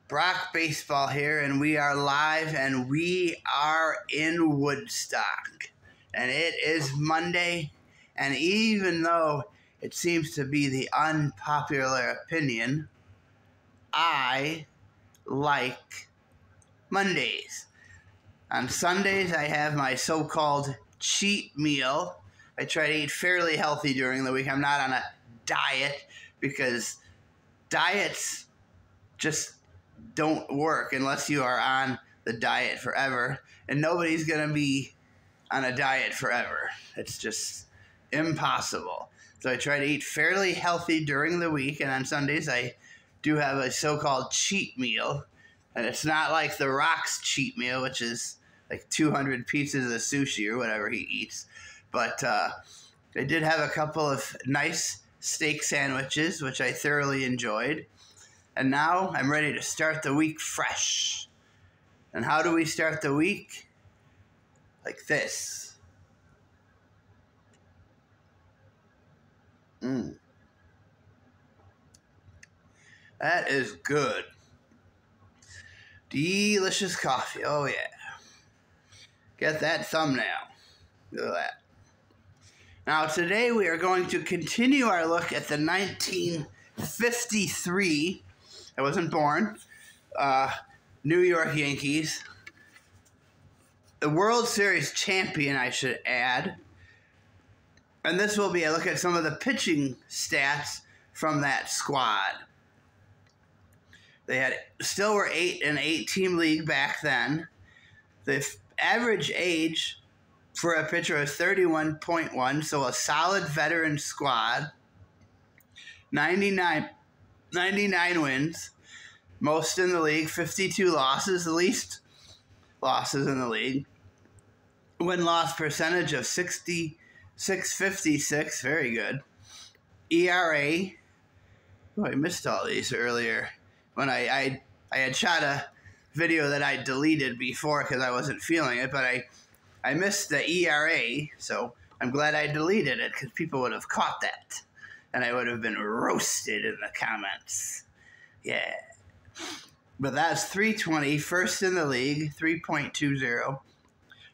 Brock Baseball here, and we are live, and we are in Woodstock. And it is Monday, and even though it seems to be the unpopular opinion, I like Mondays. On Sundays, I have my so-called cheat meal. I try to eat fairly healthy during the week. I'm not on a diet because diets just don't work unless you are on the diet forever. And nobody's going to be on a diet forever. It's just impossible. So I try to eat fairly healthy during the week. And on Sundays, I do have a so-called cheat meal. And it's not like The Rock's cheat meal, which is like 200 pieces of sushi or whatever he eats. But I did have a couple of nice steak sandwiches, which I thoroughly enjoyed. And now I'm ready to start the week fresh. And how do we start the week? Like this. That is good. Delicious coffee. Oh, yeah. Get that thumbnail. Look at that. Now, today we are going to continue our look at the 1953, I wasn't born, New York Yankees. The World Series champion, I should add. And this will be a look at some of the pitching stats from that squad. They still were an 8-team league back then. The average age for a pitcher is 31.1, so a solid veteran squad. 99 wins, most in the league. 52 losses, the least losses in the league. Win-loss percentage of 66.56, very good. ERA, I missed all these earlier. When I had shot a video that I deleted before because I wasn't feeling it, but I missed the ERA, so I'm glad I deleted it because people would have caught that, and I would have been roasted in the comments. Yeah. But that's 320, first in the league, 3.20.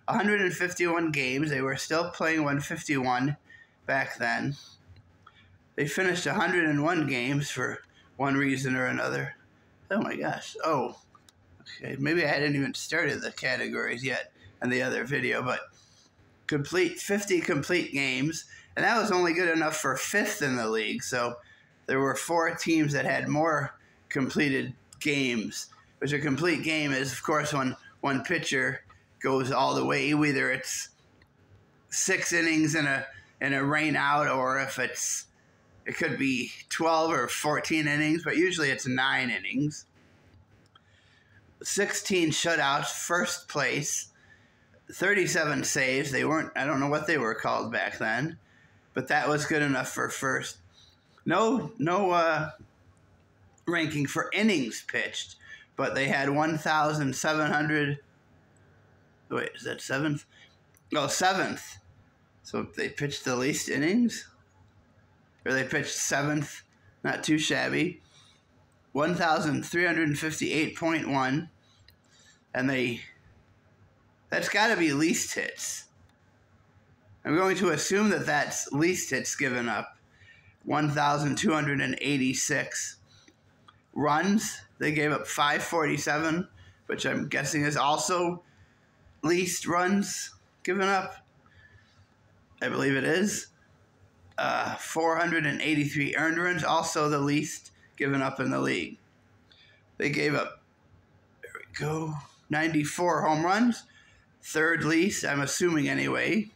151 games. They were still playing 151 back then. They finished 101 games for one reason or another. Oh my gosh. Oh, okay. Maybe I hadn't even started the categories yet in the other video, but 50 complete games, and that was only good enough for 5th in the league. So there were 4 teams that had more completed games, which a complete game is, of course, when one pitcher goes all the way. Either it's 6 innings in a rain out, or if it could be 12 or 14 innings, but usually it's 9 innings. 16 shutouts, first place. 37 saves. They weren't, I don't know what they were called back then, but that was good enough for first. No ranking for innings pitched, but they had 1,700. Wait, is that 7th? No, 7th. So they pitched the least innings? Or they pitched 7th, not too shabby. 1,358.1. And that's got to be least hits. I'm going to assume that that's least hits given up. 1,286. Runs, they gave up 547, which I'm guessing is also least runs given up. I believe it is. 483 earned runs, also the least given up in the league. They gave up, there we go, 94 home runs, third least, I'm assuming anyway.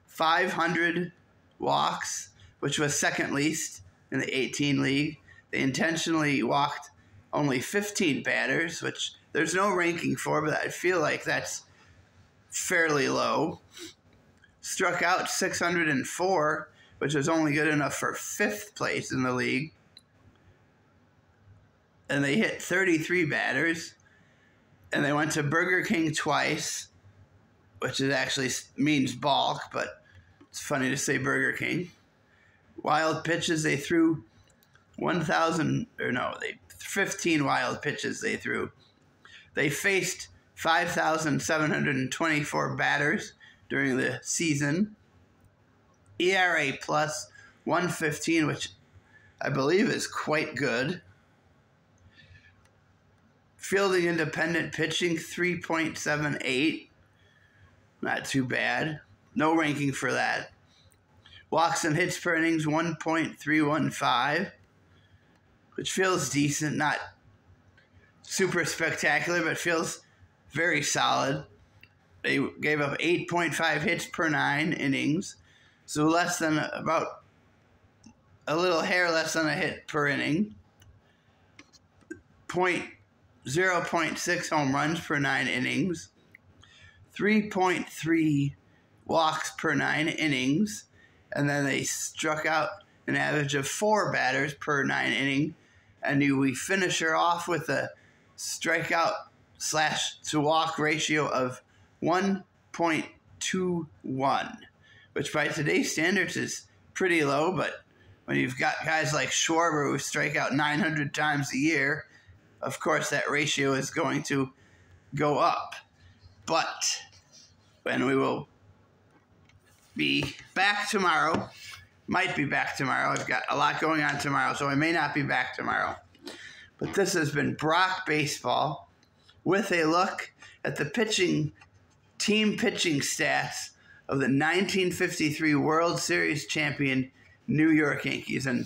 500 walks, which was second least in the 18 league. They intentionally walked only 15 batters, which there's no ranking for, but I feel like that's fairly low. Struck out 604, which was only good enough for 5th place in the league. And they hit 33 batters. And they went to Burger King twice, which is actually means balk, but it's funny to say Burger King. Wild pitches, they threw 1,000, or no, they 15 wild pitches they threw. They faced 5,724 batters during the season. ERA plus 115, which I believe is quite good. Fielding independent pitching 3.78. Not too bad. No ranking for that. Walks and hits per innings 1.315, which feels decent, not super spectacular, but feels very solid. They gave up 8.5 hits per 9 innings, so less than about a little hair less than a hit per inning. 0.6 home runs per 9 innings. 3.3 walks per 9 innings. And then they struck out an average of 4 batters per 9 inning. And we finish her off with a strikeout/to-walk ratio of 1.21, which by today's standards is pretty low, but when you've got guys like Schwarber who strike out 900 times a year, of course that ratio is going to go up. But when we will be back tomorrow, might be back tomorrow. I've got a lot going on tomorrow, so I may not be back tomorrow. But this has been Brock Baseball with a look at the team pitching stats of the 1953 World Series champion New York Yankees. And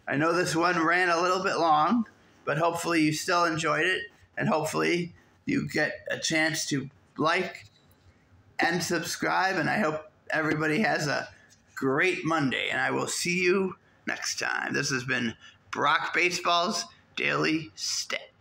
I know this one ran a little bit long, but hopefully you still enjoyed it, and hopefully you get a chance to like and subscribe, and I hope everybody has a great Monday, and I will see you next time. This has been Brock Baseball's Daily Stats.